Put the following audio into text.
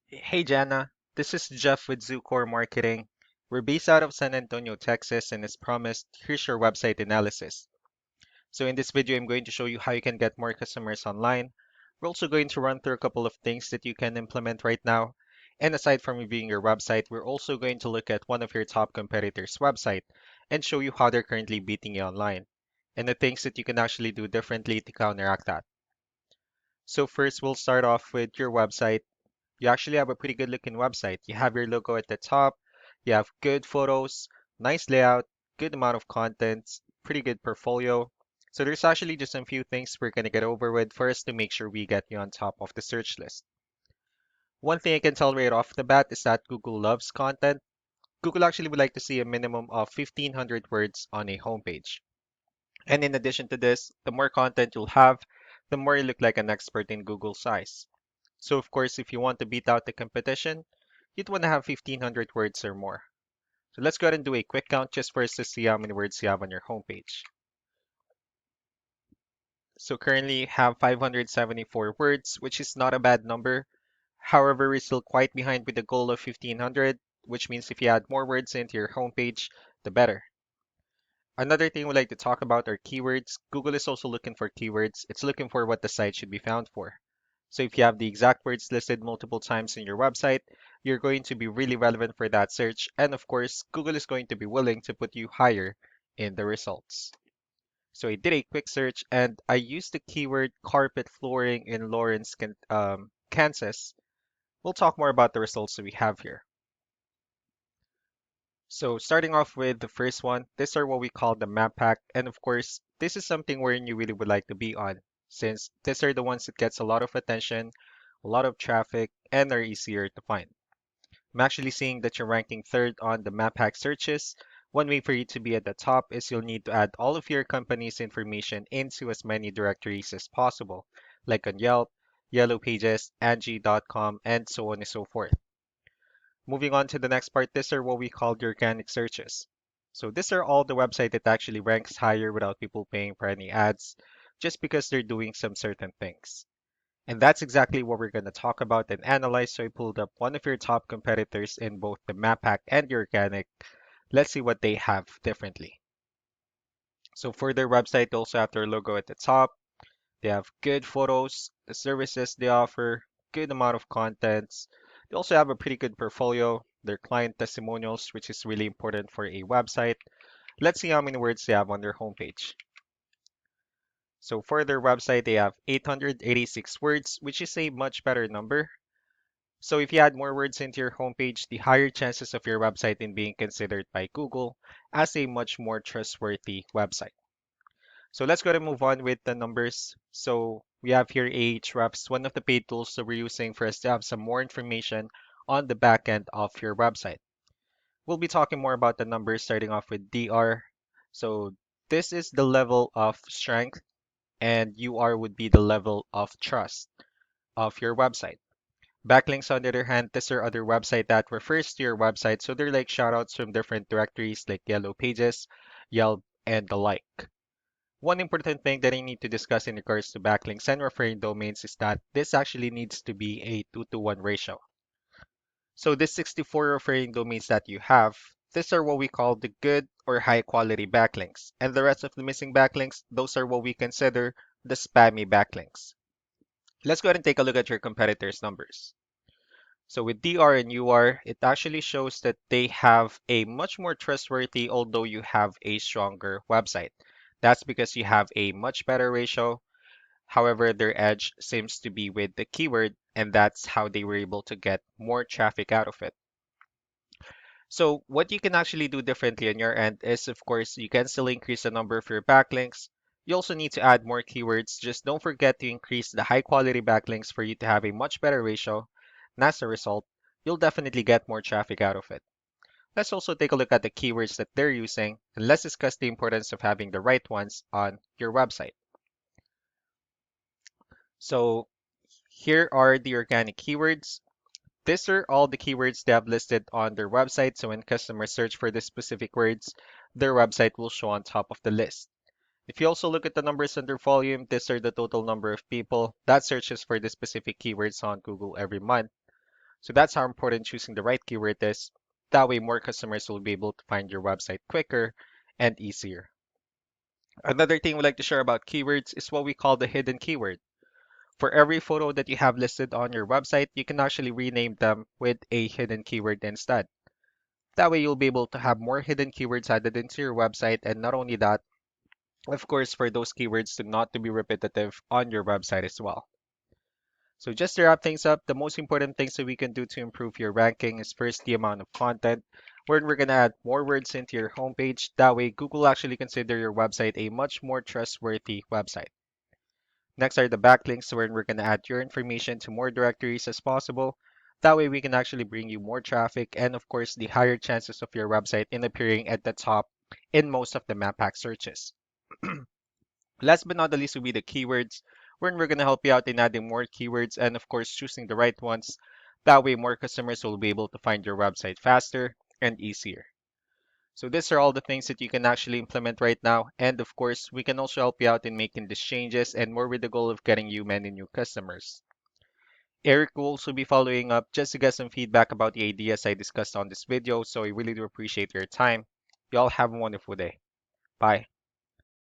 Hey Jana, this is Jeff with Zucore Marketing. We're based out of San Antonio, Texas, and as promised, here's your website analysis. So in this video, I'm going to show you how you can get more customers online. We're also going to run through a couple of things that you can implement right now. And aside from reviewing your website, we're also going to look at one of your top competitors' website and show you how they're currently beating you online and the things that you can actually do differently to counteract that. So first, we'll start off with your website. You actually have a pretty good looking website. You have your logo at the top, you have good photos, nice layout, good amount of contents, pretty good portfolio. So there's actually just a few things we're gonna get over with first to make sure we get you on top of the search list. One thing I can tell right off the bat is that Google loves content. Google actually would like to see a minimum of 1,500 words on a homepage. And in addition to this, the more content you'll have, the more you look like an expert in Google's eyes. So of course, if you want to beat out the competition, you'd want to have 1,500 words or more. So let's go ahead and do a quick count just for us to see how many words you have on your homepage. So currently you have 574 words, which is not a bad number. However, we're still quite behind with the goal of 1,500, which means if you add more words into your homepage, the better. Another thing we'd like to talk about are keywords. Google is also looking for keywords. It's looking for what the site should be found for. So if you have the exact words listed multiple times in your website, you're going to be really relevant for that search. And of course, Google is going to be willing to put you higher in the results. So I did a quick search and I used the keyword carpet flooring in Lawrence, Kansas. We'll talk more about the results that we have here. So starting off with the first one, these are what we call the map pack. And of course, this is something wherein you really would like to be on, since these are the ones that gets a lot of attention, a lot of traffic, and are easier to find. I'm actually seeing that you're ranking third on the map pack searches. One way for you to be at the top is you'll need to add all of your company's information into as many directories as possible, like on Yelp, Yellow Pages, Angie.com, and so on and so forth. Moving on to the next part, these are what we call the organic searches. So these are all the website that actually ranks higher without people paying for any ads, just because they're doing some certain things. And that's exactly what we're going to talk about and analyze. So I pulled up one of your top competitors in both the map pack and the organic. Let's see what they have differently. So for their website, they also have their logo at the top. They have good photos, the services they offer, good amount of contents. They also have a pretty good portfolio, their client testimonials, which is really important for a website. Let's see how many words they have on their homepage. So for their website, they have 886 words, which is a much better number. So if you add more words into your homepage, the higher chances of your website in being considered by Google as a much more trustworthy website. So let's go to move on with the numbers. So we have here Ahrefs, one of the paid tools that we're using for us to have some more information on the back end of your website. We'll be talking more about the numbers starting off with DR. So this is the level of strength and UR would be the level of trust of your website. Backlinks, on the other hand, these are other website that refers to your website. So they're like shoutouts from different directories like Yellow Pages, Yelp, and the like. One important thing that I need to discuss in regards to backlinks and referring domains is that this actually needs to be a 2-to-1 ratio. So this 64 referring domains that you have, these are what we call the good or high quality backlinks. And the rest of the missing backlinks, those are what we consider the spammy backlinks. Let's go ahead and take a look at your competitors' numbers. So with DR and UR, it actually shows that they have a much more trustworthy, although you have a stronger website. That's because you have a much better ratio. However, their edge seems to be with the keyword, and that's how they were able to get more traffic out of it. So what you can actually do differently on your end is, of course, you can still increase the number of your backlinks. You also need to add more keywords. Just don't forget to increase the high quality backlinks for you to have a much better ratio. And as a result, you'll definitely get more traffic out of it. Let's also take a look at the keywords that they're using, and let's discuss the importance of having the right ones on your website. So here are the organic keywords. These are all the keywords they have listed on their website, so when customers search for the specific words, their website will show on top of the list. If you also look at the numbers under volume, these are the total number of people that searches for the specific keywords on Google every month. So that's how important choosing the right keyword is. That way, more customers will be able to find your website quicker and easier. Another thing we like to share about keywords is what we call the hidden keyword. For every photo that you have listed on your website, you can actually rename them with a hidden keyword instead. That way, you'll be able to have more hidden keywords added into your website. And not only that, of course, for those keywords to not to be repetitive on your website as well. So just to wrap things up, the most important things that we can do to improve your ranking is first the amount of content, where we're going to add more words into your homepage. That way, Google actually consider your website a much more trustworthy website. Next are the backlinks, where we're going to add your information to more directories as possible. That way, we can actually bring you more traffic and, of course, the higher chances of your website in appearing at the top in most of the map pack searches. Last but not the least will be the keywords, wherein we're going to help you out in adding more keywords and, of course, choosing the right ones. That way, more customers will be able to find your website faster and easier. So these are all the things that you can actually implement right now. And of course, we can also help you out in making these changes and more with the goal of getting you many new customers. Eric will also be following up just to get some feedback about the ideas I discussed on this video. So I really do appreciate your time. Y'all have a wonderful day. Bye.